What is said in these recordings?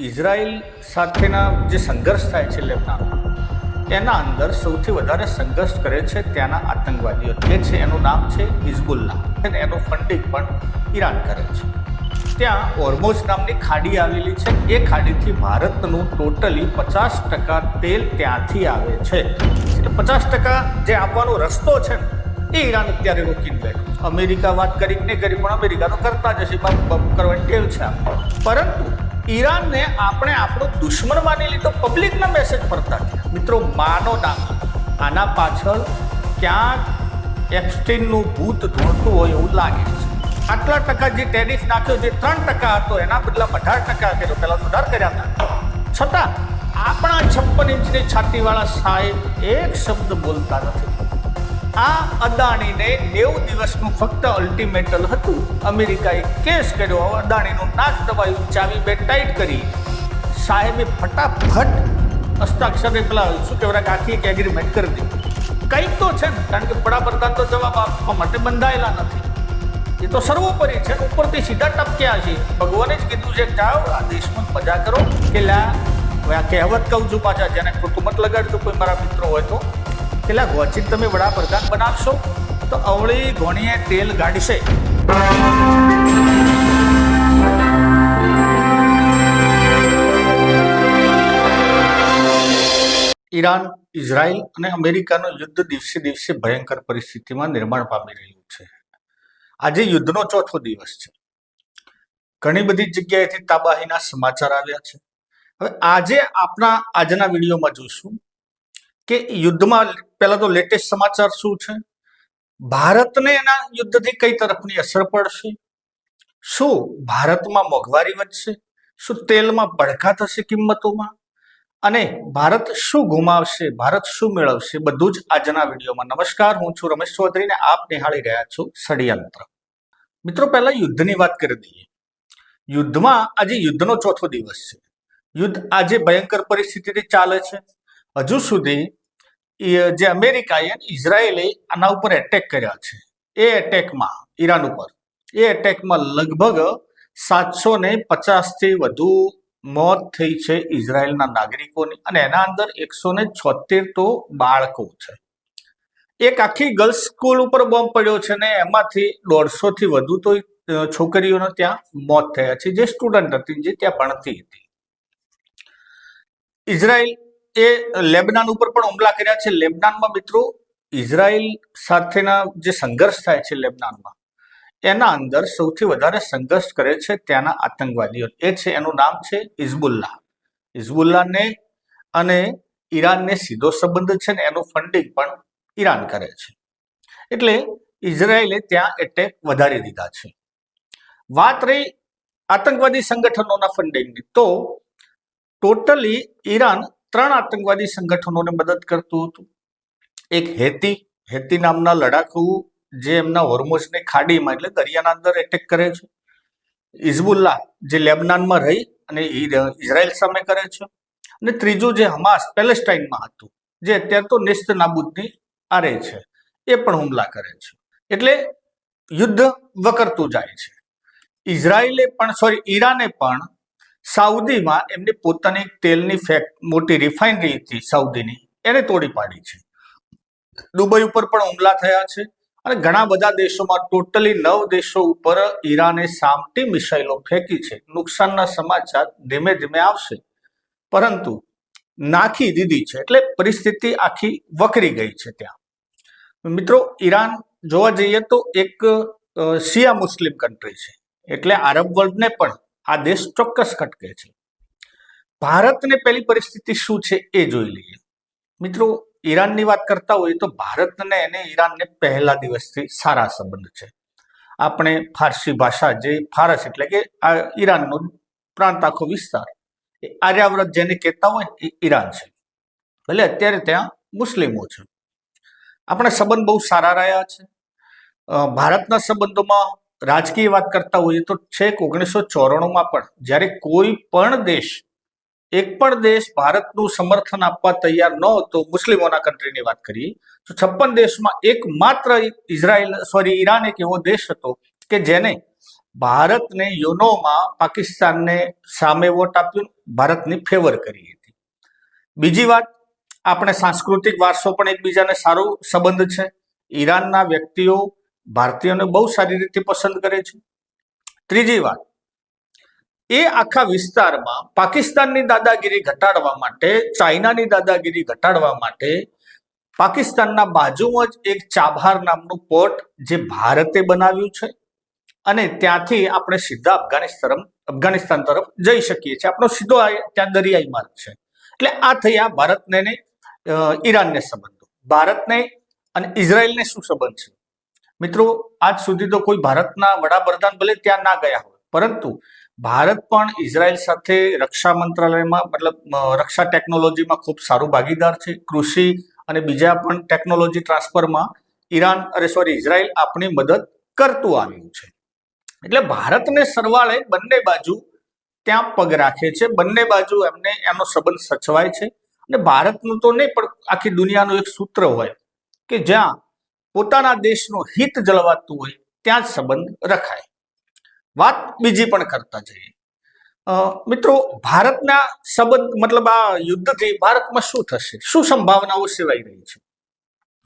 Israel સાથેના જે સંઘર્ષ થાય છે લેબનાનમાં એના અંદર સૌથી વધારે સંઘર્ષ કરે છે ત્યાંના આતંકવાદીઓ. જે છે એનું નામ છે હિઝબુલ્લાહ અને એનું ફંડિંગ પણ ઈરાન કરે છે. ત્યાં હોર્મોઝ નામની ખાડી આવેલી છે. એ ખાડીથી ભારતનું ટોટલી 50% તેલ ત્યાંથી આવે છે. એટલે 50% જે આવવાનો રસ્તો છે ને એ ઈરાન અત્યારે રોકીને બેઠું. અમેરિકા વાત કરી કે નહીં કરી, પણ અમેરિકા તો કરતા જ હશે, બમ કરવાની ટેવ છે. પરંતુ ઈરાનને આપણે આપણો દુશ્મન માની લીધો, પબ્લિકના મેસેજ પડતા થયા. મિત્રો, માનો ના, આના પાછળ ક્યાંક એપ્સ્ટીનનું ભૂત ધૂણતું હોય એવું લાગે છે. આટલા ટકા જે ટેરિફ નાખ્યો, જે 3% હતો એના બદલામાં 18% કર્યો. પહેલા તો 18 કર્યા હતા. છતાં આપણા 56 ઇંચની છાતીવાળા સાહેબ એક શબ્દ બોલતા નથી. આ અદાણીને 90 દિવસનું ફક્ત અલ્ટિમેટલ હતું. અમેરિકાએ કેસ કર્યો, અદાણીનું નાક દબાયું, ચાવી બે ટાઈટ કરી. સાહેબે ફટાફટ હસ્તાક્ષરે પેલા શું કહેવાય આખી એક એગ્રીમેન્ટ કરી દીધી. કંઈક તો છે ને, કારણ કે વડાપ્રધાન તો જવાબ આપવા માટે બંધાયેલા નથી. એ તો સર્વોપરી છે. ઉપરથી સીધા ટપક્યા છે. ભગવાને જ કીધું છે જાઓ આ દેશમાં મજા કરો. કે લા આ કહેવત કહું છું પાછા, જેને ખોટું મત લગાડજો કોઈ મારા મિત્રો હોય તો, પેલા ગોચિત તમે વડાપ્રધાન બનાવશો તો અવળી ઘોણીએ તેલ ગાડશે. ઈરાન, ઇઝરાયલ અને અમેરિકાનું યુદ્ધ દિવસે દિવસે ભયંકર પરિસ્થિતિમાં નિર્માણ પામી રહ્યું છે. આજે યુદ્ધનો ચોથો દિવસ છે. ઘણી બધી જગ્યાએથી તબાહીના સમાચાર આવ્યા છે. હવે આજે આજના વિડીયોમાં જોઈશું કે યુદ્ધમાં પહેલા તો લેટેસ્ટ સમાચાર શું છે, ભારતને એના યુદ્ધથી કઈ તરફની અસર પડશે, શું ભારતમાં મોંઘવારી વધશે, શું તેલમાં બળકા થશે કિંમતોમાં, અને ભારત શું ગુમાવશે, ભારત શું મેળવશે, બધું જ આજના વિડીયોમાં. નમસ્કાર, હું છું રમેશ ચૌધરી ને આપ નિહાળી રહ્યા છો ષડયંત્ર. મિત્રો, પહેલા યુદ્ધની વાત કરી દઈએ. યુદ્ધમાં આજે યુદ્ધનો ચોથો દિવસ છે. યુદ્ધ આજે ભયંકર પરિસ્થિતિથી ચાલે છે. હજુ સુધી જે અમેરિકાએ અને ઇઝરાયેલે આના ઉપર એટેક કર્યા છે, એ એટેકમાં ઈરાન ઉપર લગભગ 750થી વધુ મોત થઈ છે ઇઝરાયેલના નાગરિકોની, અને એના અંદર 176 તો બાળકો છે. એક આખી ગર્લ્સ સ્કૂલ ઉપર બોમ્બ પડ્યો છે ને એમાંથી 150 થી વધુ તો છોકરીઓને ત્યાં મોત થયા છે, જે સ્ટુડન્ટ હતી, જે ત્યાં ભણતી હતી. ઇઝરાયલ એ લેબનાન ઉપર પણ હુમલા કર્યા છે. લેબનાનમાં મિત્રો, ઇઝરાયલ સાથેના જે સંઘર્ષ થાય છે લેબનાનમાં, એના અંદર સૌથી વધારે સંઘર્ષ કરે છે ત્યાંના આતંકવાદીઓ. એ છે, એનું નામ છે હિઝબુલ્લાહ. હિઝબુલ્લાહને અને ઈરાનને સીધો સંબંધ છે ને એનું ફંડિંગ પણ ઈરાન કરે છે. એટલે ઇઝરાયલે ત્યાં એટેક વધારી દીધા છે. વાત રહી આતંકવાદી સંગઠનોના ફંડિંગની, તો ટોટલી ઈરાન 3 આતંકવાદી સંગઠનોને મદદ કરતું હતું. એક હેતી નામના લડાકુ, જે એમના હોર્મોઝની ખાડીમાં એટલે દરિયાના અંદર એટેક કરે છે. હિઝબુલ્લાહ, જે લેબનાનમાં રહી અને ઇઝરાયલ સામે કરે છે. અને ત્રીજું જે હમાસ પેલેસ્ટાઇનમાં હતું, જે અત્યારે તો નેસ્ત નાબૂદની આરે છે, એ પણ હુમલા કરે છે. એટલે યુદ્ધ વકરતું જાય છે. ઈરાને પણ સાઉદીમાં એમની પોતાની તેલની મોટી રિફાઇનરી હતી સાઉદીની, એને તોડી પાડી છે. દુબઈ ઉપર પણ હુમલા થયા છે. અને ઘણા બધા દેશોમાં, ટોટલી 9 દેશો ઉપર ઈરાને સામટી મિસાઇલો ફેંકી છે. નુકસાનના સમાચાર ધીમે ધીમે આવશે, પરંતુ નાખી દીધી છે. એટલે પરિસ્થિતિ આખી વકરી ગઈ છે ત્યાં. મિત્રો, ઈરાન જોવા જઈએ તો એક શિયા મુસ્લિમ કન્ટ્રી છે, એટલે આરબ વર્લ્ડને પણ આ દેશ ચોક્કસ ખટકે છે. ભારતને પહેલી પરિસ્થિતિ શું છે એ જોઈ લઈએ. મિત્રો, ઈરાનની વાત કરતા હોઈએ તો ભારતને અને ઈરાનને પહેલા દિવસથી સારા સંબંધ છે. આપણે ફારસી ભાષા, જે ફારસ એટલે કે આ ઈરાનનો પ્રાંત, આખો વિસ્તાર, આર્યાવ્રત જેને કહેતા હોય એ ઈરાન છે. ભલે અત્યારે ત્યાં મુસ્લિમો છે. આપણા સંબંધ બહુ સારા રહ્યા છે. ભારતના સંબંધોમાં રાજકીય વાત કરતા હોઈએ તો છેક 1994માં પણ જ્યારે કોઈ પણ દેશ, એક પણ દેશ ભારતનું સમર્થન આપવા તૈયાર ન હતો, મુસ્લિમોના કન્ટ્રીની વાત કરીએ તો 56 દેશમાં એકમાત્ર ઈરાન એક એવો દેશ હતો કે જેને ભારતને યુનોમાં પાકિસ્તાનને સામે વોટ આપ્યું, ભારતની ફેવર કરી હતી. બીજી વાત, આપણે સાંસ્કૃતિક વારસો પણ એકબીજાને સારો સંબંધ છે. ઈરાનના વ્યક્તિઓ ભારતીયોને બહુ સારી રીતે પસંદ કરે છે. ત્રીજી વાત, એ આખા વિસ્તારમાં પાકિસ્તાનની દાદાગીરી ઘટાડવા માટે, ચાઇનાની દાદાગીરી ઘટાડવા માટે પાકિસ્તાનના બાજુમાં જ એક ચાબહાર નામનું પોર્ટ જે ભારતે બનાવ્યું છે અને ત્યાંથી આપણે સીધા અફઘાનિસ્તાન તરફ જઈ શકીએ છીએ. આપણો સીધો ત્યાં દરિયાઈ માર્ગ છે. એટલે આ થયા ભારતને ને ઈરાનને સંબંધો. ભારતને અને ઇઝરાયલને શું સંબંધ છે મિત્રો? આજ સુધી તો કોઈ ભારતના વડાપ્રધાન ભલે ત્યાં ના ગયા હોય, પરંતુ ભારત પણ ઇઝરાયલ સાથે રક્ષા મંત્રાલયમાં, મતલબ રક્ષા ટેકનોલોજીમાં ખૂબ સારું ભાગીદાર છે. કૃષિ અને બીજા પણ ટેકનોલોજી ટ્રાન્સફરમાં ઇઝરાયલ આપણી મદદ કરતું આવ્યું છે. એટલે ભારતને સરવાળે બંને બાજુ ત્યાં પગ રાખે છે, બંને બાજુ એમને એનો સંબંધ સચવાય છે. અને ભારતનું તો નહીં, પણ આખી દુનિયાનું એક સૂત્ર હોય કે જ્યાં પોતાના દેશનું હિત જળવાતું હોય ત્યાં જ સંબંધ રખાય. વાત બીજી પણ કરતા જઈએ મિત્રો, ભારતના સંબંધ, મતલબ આ યુદ્ધથી ભારતમાં શું થશે, શું સંભાવનાઓ સેવાઈ રહી છે?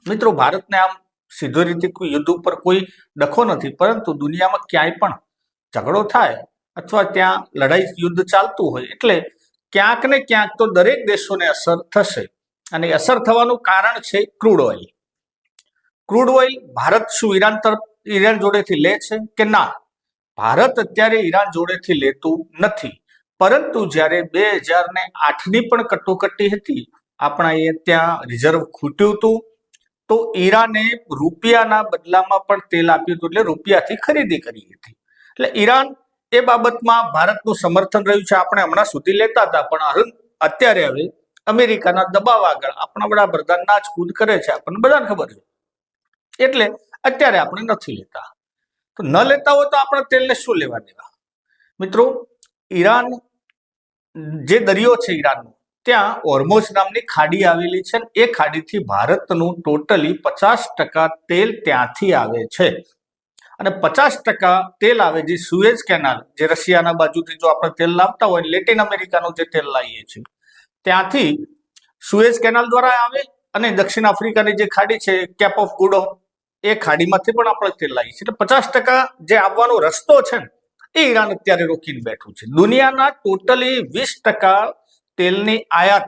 મિત્રો, ભારતને આમ સીધી રીતે કોઈ યુદ્ધ ઉપર કોઈ ડખો નથી, પરંતુ દુનિયામાં ક્યાંય પણ ઝઘડો થાય અથવા ત્યાં લડાઈ યુદ્ધ ચાલતું હોય એટલે ક્યાંક ને ક્યાંક તો દરેક દેશોને અસર થશે. અને અસર થવાનું કારણ છે crude oil. Crude oil Bharat શું ઈરાન જોડેથી લે છે કે ના? ભારત અત્યારે ઈરાન જોડેથી લેતું નથી, પરંતુ જ્યારે 2008ની પણ કટોકટી હતી, આપણા એ ત્યાં રિઝર્વ ખૂટ્યું હતું, તો ઈરાને રૂપિયાના બદલામાં પણ તેલ આપ્યું હતું, એટલે રૂપિયાથી ખરીદી કરી હતી. એટલે ઈરાન એ બાબતમાં ભારતનું સમર્થન રહ્યું છે. આપણે હમણાં સુધી લેતા હતા, પણ અત્યારે હવે અમેરિકાના દબાવ આગળ આપણા વડાપ્રધાન નાચકૂદ કરે છે, આપણને બધાને ખબર છે. એટલે અત્યારે આપણે નથી લેતા. તો ન લેતા હોય તો આપણે તેલને શું લેવા દેવા? મિત્રો, ઈરાન જે દરિયો છે ઈરાનનો, ત્યાં હોર્મોઝ નામની ખાડી આવેલી છે. એ ખાડીથી ભારતનું ટોટલી 50% તેલ ત્યાંથી આવે છે. અને 50% તેલ આવે જે સુએઝ કેનાલ, જે રશિયાના બાજુથી જો આપણે તેલ લાવતા હોય, લેટિન અમેરિકાનું જે તેલ લાવીએ છીએ ત્યાંથી સુએઝ કેનાલ દ્વારા આવે. અને દક્ષિણ આફ્રિકાની જે ખાડી છે કેપ ઓફ ગુડ હોપ, એ ખાડીમાંથી પણ આપણે તેલ લાવીએ છીએ. એટલે 50% જે આવવાનો રસ્તો છે ને એ ઈરાન અત્યારે રોકીને બેઠું છે. દુનિયાના ટોટલી 20% તેલની આયાત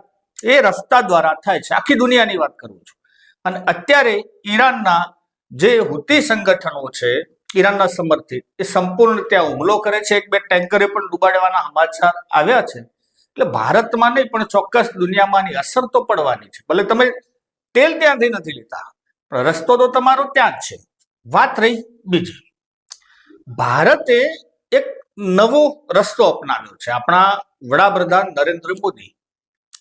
એ રસ્તા દ્વારા થાય છે. આખી દુનિયાની વાત કરું છું. અને અત્યારે ઈરાનના જે હુતી સંગઠનો છે, ઈરાનના સમર્થિત, એ સંપૂર્ણ ત્યાં હુમલો કરે છે. 1-2 ટેન્કરે પણ ડૂબાડવાના સમાચાર આવ્યા છે. એટલે ભારતમાં નહીં પણ ચોક્કસ દુનિયામાંની અસર તો પડવાની છે. ભલે તમે તેલ ત્યાંથી નથી લેતા, પણ રસ્તો તો તમારો ત્યાં જ છે. વાત રહી બીજી, ભારતે એક નવો રસ્તો અપનાવ્યો છે. આપણા વડાપ્રધાન નરેન્દ્ર મોદી,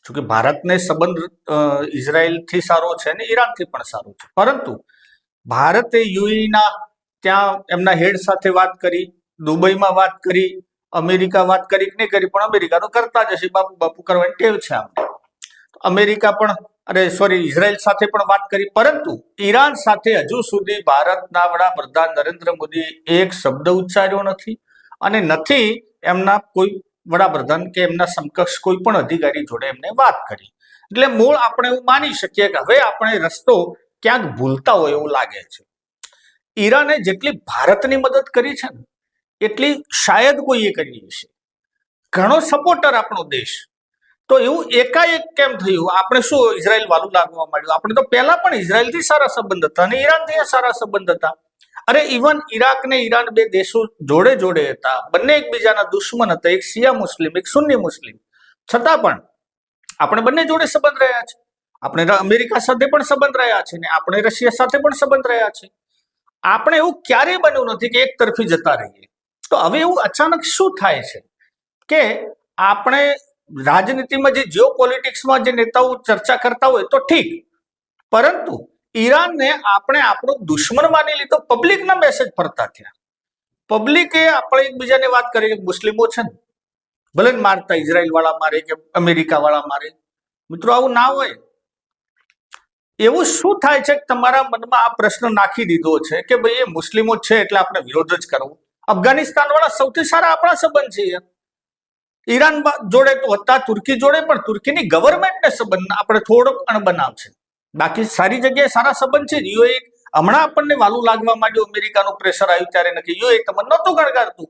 જોકે ભારતને સંબંધ ઇઝરાયલથી સારો છે અને ઈરાનથી પણ સારો છે, પરંતુ ભારતે યુએઈના ત્યાં એમના હેડ સાથે વાત કરી, દુબઈમાં વાત કરી, અમેરિકા વાત કરી કે નહીં કરી, પણ અમેરિકા તો કરતા જ હશે, બાપુ કરવાની ટેવ છે આપણે. અમેરિકા પણ ઇઝરાયલ સાથે પણ વાત કરી, પરંતુ ઈરાન સાથે હજુ સુધી ભારતના વડાપ્રધાન નરેન્દ્ર મોદીએ એક શબ્દ ઉચ્ચાર્યો નથી અને નથી એમના કોઈ વડાપ્રધાન કે એમના સમકક્ષ કોઈ પણ અધિકારી જોડે એમને વાત કરી. એટલે મૂળ આપણે એવું માની શકીએ કે હવે આપણે રસ્તો ક્યાંક ભૂલતા હોય એવું લાગે છે. ઈરાને જેટલી ભારતની મદદ કરી છે ને એટલી શાયદ કોઈએ કરી હશે. ઘણો સપોર્ટર આપણો દેશ, તો એવું એકાએક કેમ થયું? આપણે શું ઇઝરાયલ વાલું લાગવા માંડ્યું? આપણે તો પહેલા પણ ઇઝરાયલથી સારા સંબંધ હતા અને ઈરાનથી સારા સંબંધ હતા. અરે ઇવન ઈરાક ને ઈરાન 2 દેશો જોડે જોડે હતા, બંને એકબીજાના દુશ્મન હતા, એક શિયા મુસ્લિમ, એક સુન્ની મુસ્લિમ, છતાં પણ આપણે બંને જોડે સંબંધ રહ્યા છે. આપણે અમેરિકા સાથે પણ સંબંધ રહ્યા છે ને આપણે રશિયા સાથે પણ સંબંધ રહ્યા છે. આપણે એવું ક્યારેય બન્યું નથી કે એક તરફી જતા રહીએ. તો હવે એવું અચાનક શું થાય છે કે આપણે રાજનીતિમાં જે જીઓપોલિટિક્સમાં જે નેતાઓ ચર્ચા કરતા હોય તો ઠીક, પરંતુ ઈરાનને આપણે આપણો દુશ્મન માની લીધો. પબ્લિકના મેસેજ ફરતા થયા. પબ્લિકે આપણે એકબીજાને વાત કરી કે મુસ્લિમો છે ને ભલે મારતા, ઇઝરાયલ વાળા મારે કે અમેરિકા વાળા મારે. મિત્રો, આવું ના હોય. એવું શું થાય છે કે તમારા મનમાં આ પ્રશ્ન નાખી દીધો છે કે ભાઈ એ મુસ્લિમો છે એટલે આપણે વિરોધ જ કરવો, અફઘાનિસ્તાન વાળા સૌથી સારા આપણા સંબંધ છે યાર. ઈરાન જોડે તો હતા, તુર્કી જોડે પણ તુર્કીની ગવર્મેન્ટને સંબંધ આપણે થોડોક અણબનાવ છે. બાકી સારી જગ્યાએ સારા સંબંધ છે. યુએઈ હમણાં આપણને વાલું લાગવા માંડ્યું, અમેરિકાનું પ્રેશર આવ્યું ત્યારે નથી. યુએઈ તમને નહોતું ગણગારતું.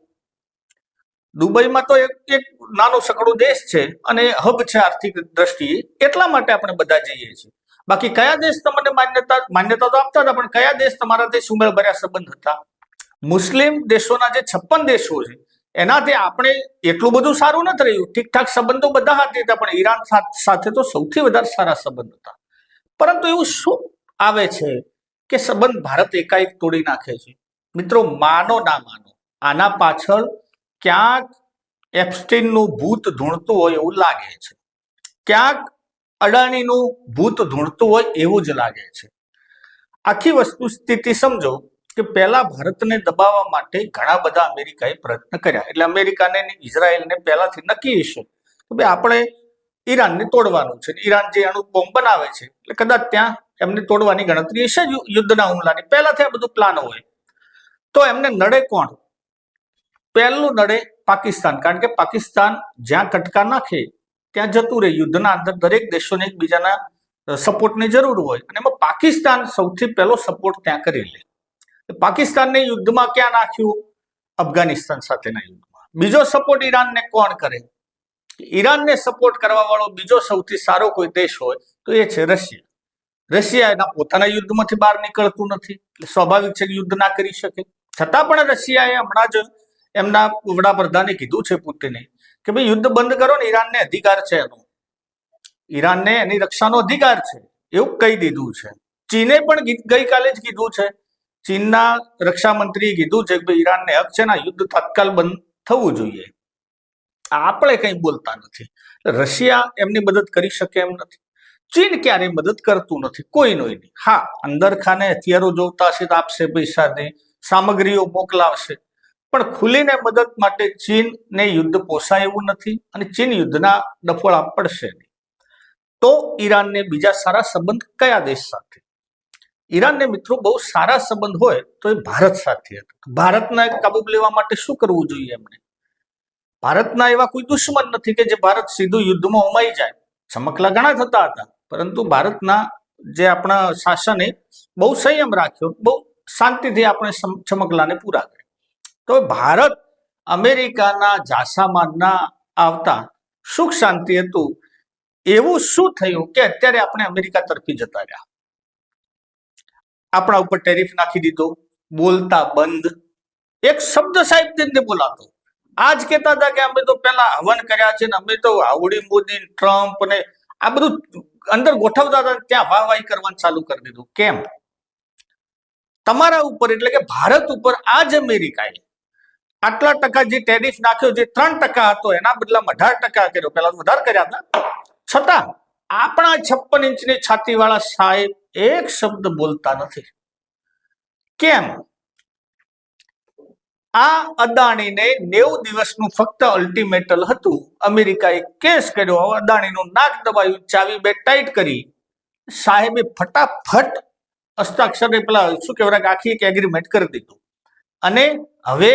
દુબઈમાં તો એક નાનો સકડો દેશ છે અને હબ છે આર્થિક દ્રષ્ટિએ, એટલા માટે આપણે બધા જઈએ છીએ. બાકી કયા દેશ તમને માન્યતા તો આપતા હતા, પણ કયા દેશ તમારાથી સુમેળ ભર્યા સંબંધ હતા? મુસ્લિમ દેશોના જે 56 દેશો છે એનાથી આપણે એટલું બધું સારું નથી રહ્યું. ઠીકઠાક સંબંધો બધા હાથે હતા, પણ ઈરાન સાથે તો સૌથી વધારે સારા સંબંધ હતા. પરંતુ એવું શું આવે છે કે સંબંધ ભારત એકાએક તોડી નાખે છે? મિત્રો, માનો ના માનો, આના પાછળ ક્યાંક એપ્સ્ટીનનું ભૂત ધૂણતું હોય એવું લાગે છે, ક્યાંક અડાણીનું ભૂત ધૂણતું હોય એવું જ લાગે છે. આખી વસ્તુ સ્થિતિ સમજો કે પહેલા ભારતને દબાવવા માટે ઘણા બધા અમેરિકાએ પ્રયત્ન કર્યા. એટલે અમેરિકાને ઇઝરાયલને પહેલાથી નક્કી છે કે ભાઈ આપણે ઈરાનને તોડવાનું છે. ઈરાન જે અણુ બોમ્બ બનાવે છે એટલે કદાચ ત્યાં એમને તોડવાની ગણતરી હશે યુદ્ધના હુમલાની. પહેલાથી આ બધું પ્લાન હોય તો એમને નડે કોણ? પહેલું નડે પાકિસ્તાન, કારણ કે પાકિસ્તાન જ્યાં કટકા નાખે ત્યાં જતું રહે. યુદ્ધના અંદર દરેક દેશોને એકબીજાના સપોર્ટની જરૂર હોય અને એમાં પાકિસ્તાન સૌથી પહેલો સપોર્ટ ત્યાં કરી લે. પાકિસ્તાનને યુદ્ધમાં ક્યાં નાખ્યું? અફઘાનિસ્તાન સાથેના યુદ્ધમાં. બીજો સપોર્ટ ઈરાનને કોણ કરે? ઈરાનને સપોર્ટ કરવા વાળો બીજો સૌથી સારો કોઈ દેશ હોય તો એ છે રશિયા. રશિયા એના પોતાના યુદ્ધમાંથી બહાર નીકળતું નથી, એટલે સ્વાભાવિક છે કે યુદ્ધ ના કરી શકે. છતાં પણ રશિયાએ હમણાં જ એમના વડાપ્રધાને કીધું છે પુતિને કે ભાઈ યુદ્ધ બંધ કરો ને, ઈરાનને અધિકાર છે એનો, ઈરાનને એની રક્ષાનો અધિકાર છે એવું કહી દીધું છે. ચીને પણ ગઈકાલે જ કીધું છે. ચીનના રક્ષા મંત્રીએ કીધું છે કે ભાઈ ઈરાનને હક છે ને યુદ્ધ તાત્કાલ બંધ થવું જોઈએ. આપણે કંઈ બોલતા નથી. રશિયા એમની મદદ કરી શકે એમ નથી. ચીન ક્યારેય મદદ કરતું નથી કોઈનો નહીં. હા, અંદર ખાને હથિયારો જોતા હશે તો આપશે, પૈસાને સામગ્રીઓ મોકલાવશે, પણ ખુલીને મદદ માટે ચીનને યુદ્ધ પોસાય એવું નથી અને ચીન યુદ્ધના ડફોળા પડશે નહીં. તો ઈરાનને બીજા સારા સંબંધ કયા દેશ સાથે? ઈરાનને મિત્રો બહુ સારા સંબંધ હોય તો એ ભારત સાથે હતા. ભારતને કાબુ લેવા માટે શું કરવું જોઈએ એમને? ભારતના એવા કોઈ દુશ્મન નથી કે જે ભારત સીધું યુદ્ધમાં હોમાઈ જાય. ચમકલા ઘણા થતા હતા, પરંતુ ભારતના જે આપણા શાસને બહુ સંયમ રાખ્યો, બહુ શાંતિથી આપણે ચમકલાને પૂરા કર્યા. તો ભારત અમેરિકાના જાસામાં ના આવતા સુખ શાંતિ હતું. એવું શું થયું કે અત્યારે આપણે અમેરિકા તરફી જતા રહ્યા? આપણા ઉપર ટેરિફ નાખી દીધો, બોલતા બંધ. એક શબ્દ સાહેબ તેને બોલાતો. આજ કહેતા હતા કે અમે તો પેલા હવન કર્યા છે ને અમે તો હાઉડી મોદી, ટ્રમ્પ ને આ બધું અંદર ગોઠવતા હતા, ત્યાં વાહવાહી કરવાનું ચાલુ કરી દીધું. કેમ? તમારા ઉપર, એટલે કે ભારત ઉપર આજ અમેરિકાએ આટલા ટકા જે ટેરિફ નાખ્યો, જે 3% હતો એના બદલામાં 18% કર્યો. પેલા વધારે કર્યા હતા, છતાં આપણા 56 ઇંચની છાતી વાળા સાહેબ એક શબ્દ બોલતા નથી. કેમ? આ અદાણીને 90 દિવસનું ફક્ત અલ્ટિમેટલ હતું. અમેરિકાએ કેસ કર્યો, અદાણીનું નાક દબાવ્યું, ચાવી બે ટાઈટ કરી. સાહેબે ફટાફટ હસ્તાક્ષરે પેલા શું કહેવાય આખી એક એગ્રીમેન્ટ કરી દીધું અને હવે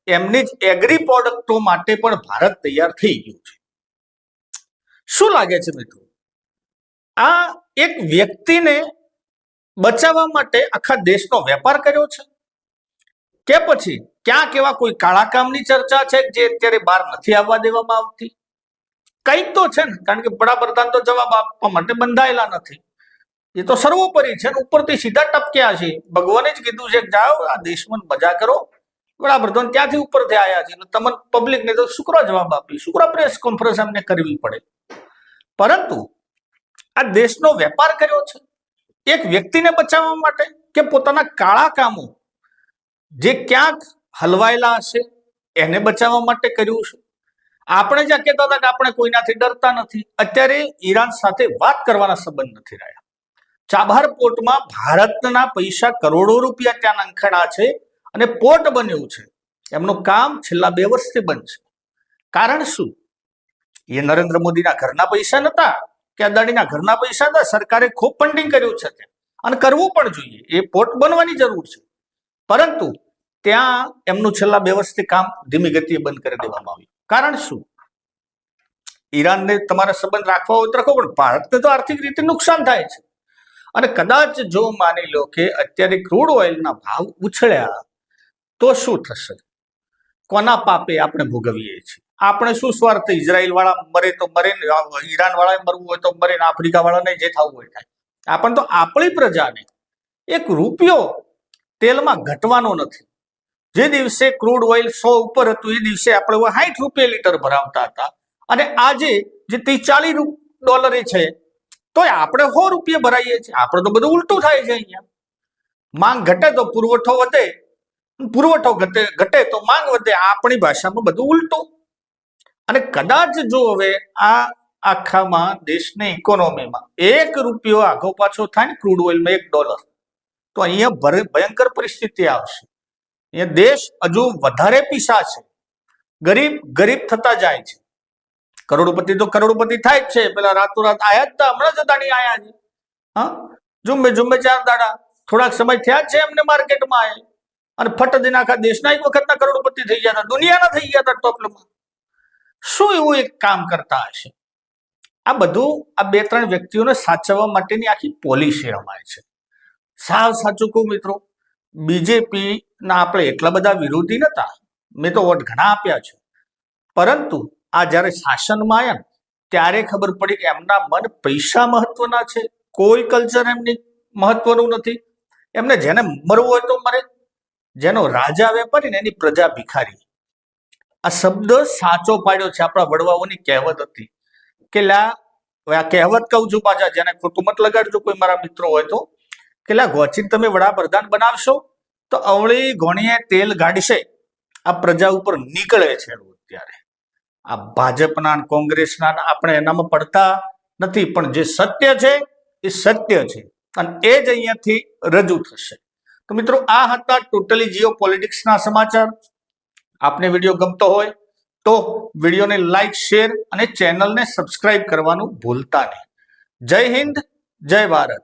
એમની જ એગ્રી પ્રોડક્ટો માટે પણ ભારત તૈયાર થઈ ગયું છે. શું લાગે છે મિત્રો? આ એક વ્યક્તિને બચાવવા માટે આખા દેશનો વેપાર કર્યો છે કે પછી ક્યાંક એવા કોઈ કાળા કામની ચર્ચા છે જે અત્યારે બહાર નથી આવવા દેવામાં આવતી? કંઈક તો છે ને, કારણ કે વડાપ્રધાન તો જવાબ આપવા માટે બંધાયેલા નથી. એ તો સર્વોપરી છે, ઉપરથી સીધા ટપક્યા છે. ભગવાને જ કીધું છે કે જાઓ આ દેશમાં મજા કરો. વડાપ્રધાન ત્યાંથી ઉપરથી આવ્યા છે, તમને પબ્લિકને તો શુક્ર જવાબ આપી, શુક્ર પ્રેસ કોન્ફરન્સ અમને કરવી પડે. પરંતુ આ દેશનો વેપાર કર્યો છે એક વ્યક્તિને બચાવવા માટે કે પોતાના કાળા કામો જે ક્યાંક હલવાયેલા હશે એને બચાવવા માટે કર્યું છે? આપણે જ્યાં કહેતા હતા કે આપણે કોઈનાથી ડરતા નથી, અત્યારે ઈરાન સાથે વાત કરવાના સંબંધ નથી રહ્યા. ચાબહાર પોર્ટમાં ભારતના પૈસા કરોડો રૂપિયા ત્યાં નંખાણા છે અને પોર્ટ બન્યું છે. એમનું કામ છેલ્લા 2 વર્ષથી બંધ છે. કારણ શું? એ નરેન્દ્ર મોદીના ઘરના પૈસા નતા કે અદાણીના ઘરના પૈસા હતા. સરકારે ખૂબ ફંડિંગ કર્યું છે ત્યાં અને કરવું પણ જોઈએ. એ પોર્ટ બનવાની જરૂર છે, પરંતુ ત્યાં એમનું છેલ્લા 2 વર્ષથી કામ ધીમી ગતિએ બંધ કરી દેવામાં આવ્યું. કારણ શું? ઈરાનને તમારે સંબંધ રાખવા હોય તો રાખો, પણ ભારતને તો આર્થિક રીતે નુકસાન થાય છે. અને કદાચ જો માની લો કે અત્યારે ક્રૂડ ઓઇલના ભાવ ઉછળ્યા તો શું થશે? કોના પાપે આપણે ભોગવીએ છીએ? આપણે શું સ્વાર્થ? ઇઝરાયલ વાળા મરે તો મરે, ઈરાન વાળાએ મરવું હોય તો મરે, આફ્રિકા વાળાને જે થવું હોય થાય. આપણને તો આપણી પ્રજાને 1 રૂપિયો તેલમાં ઘટવાનો નથી. જે દિવસે ક્રૂડ ઓઇલ 100 ઉપર હતું એ દિવસે આપણે $60 લીટર ભરાવતા હતા, અને આજે જે $30-40 છે તોય આપણે $100 ભરાઈએ છીએ. આપણે તો બધું ઉલટું થાય છે. અહીંયા માંગ ઘટે તો પુરવઠો વધે, પુરવઠો ઘટે તો માંગ વધે. આપણી ભાષામાં બધું ઉલટું. અને કદાચ જો હવે આ આખામાં દેશની ઇકોનોમીમાં $1 આગો પાછો થાય ને ક્રૂડ ઓઇલમાં $1, તો અહીંયા ભયંકર પરિસ્થિતિ આવશે. અહીંયા દેશ હજુ વધારે પીસાશે. ગરીબ થતા જાય છે. કરોડપતિ તો કરોડપતિ થાય જ છે. પેલા રાતોરાત આયા જ હતા, હમણાં જ અદાણી આયા છે. હા, જુમ્મે 4 દાડા થોડાક સમય થયા જ છે એમને માર્કેટમાં આયા, અને ફટ દઈને આખા દેશના એક વખતના કરોડપતિ થઈ ગયા હતા, દુનિયાના થઈ ગયા હતા ટોપમાં. શું એવું એક કામ કરતા હશે? આ બધું આ 2-3 વ્યક્તિઓને સાચવવા માટેની આખી પોલિસી રમાય છે. સાવ સાચું કહું મિત્રો, બીજેપી ના આપણે એટલા બધા વિરોધી નતા. મેં તો વોટ ઘણા આપ્યા છે, પરંતુ આ જ્યારે શાસનમાં આવ્યા ત્યારે ખબર પડી કે એમના મન પૈસા મહત્વના છે, કોઈ કલ્ચર એમની મહત્વનું નથી. એમને જેને મરવું હોય તો મરે, જેનો રાજા વેપારી ને એની પ્રજા ભિખારી. આ શબ્દ સાચો પાડ્યો છે. આપણા વડવાઓની કહેવત હતી કે આ કહેવત કહું છું પાછા, જેને ખોટું મત લગાડજો કોઈ મારા મિત્રો હોય તો, કે ગોચીને તમે વડાપ્રધાન બનાવશો તો અવળી ઘોણીએ તેલ ગાડશે. આ પ્રજા ઉપર નીકળે છે અત્યારે. આ ભાજપના કોંગ્રેસના આપણે એનામાં પડતા નથી, પણ જે સત્ય છે એ સત્ય છે, અને એ જ અહીંયાથી રજૂ થશે. તો મિત્રો, આ હતા ટોટલી જીઓ પોલિટિક્સના સમાચાર. આપને વિડીયો ગમતો હોય તો વિડીયોને લાઈક, શેર અને ચેનલને સબસ્ક્રાઇબ કરવાનું ભૂલતા નહીં. જય હિન્દ, જય ભારત.